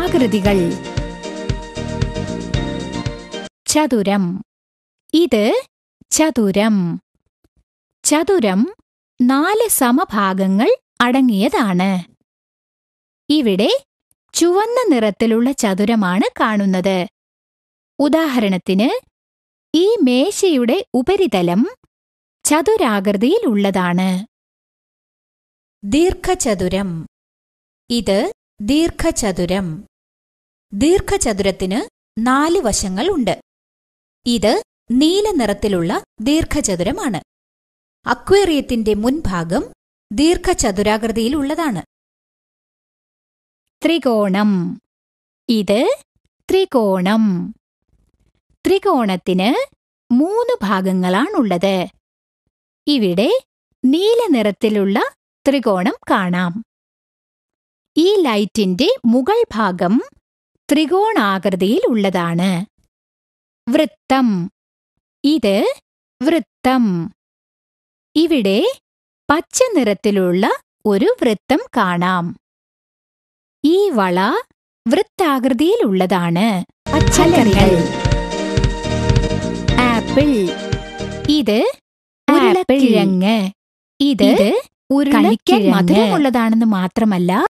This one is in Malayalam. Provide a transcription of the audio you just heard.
ആകൃതികൾ. ചതുരം. ഇത് ചതുരം. ചതുരം 4 സമഭാഗങ്ങൾ അടങ്ങിയതാണ്. ഇവിടെ ചുവന്ന നിറത്തിലുള്ള ചതുരമാണ് കാണുന്നത്. ഉദാഹരണത്തിന്, ഈ മേശയുടെ ഉപരിതലം ചതുരാകൃതിയിലുള്ളതാണ്. ദീർഘചതുരം. ഇത് ദീർഘചതുരം. ദീർഘചതുരത്തിന് 4 വശങ്ങളുണ്ട്. ഇത് നീല നിറത്തിലുള്ള ദീർഘചതുരമാണ്. അക്വേറിയത്തിന്റെ മുൻഭാഗം ദീർഘചതുരാകൃതിയിലുള്ളതാണ്. ത്രികോണം. ഇത് ത്രികോണം. ത്രികോണത്തിന് 3 ഭാഗങ്ങളാണുള്ളത്. ഇവിടെ നീല നിറത്തിലുള്ള ത്രികോണം കാണാം. ഈ ലൈറ്റിന്റെ മുകൾ ഭാഗം ത്രികോണാകൃതിയിലുള്ളതാണ്. വൃത്തം. ഇത് വൃത്തം. ഇവിടെ പച്ച നിറത്തിലുള്ള ഒരു വൃത്തം കാണാം. ഈ വള വൃത്താകൃതിയിലുള്ളതാണ്. പച്ചക്കറികൾ. ആപ്പിൾ. ഇത് ഉരുളക്കിഴങ്ങ്. ഇത് കഴിക്കാൻ മധുരമുള്ളതാണെന്ന് മാത്രമല്ല,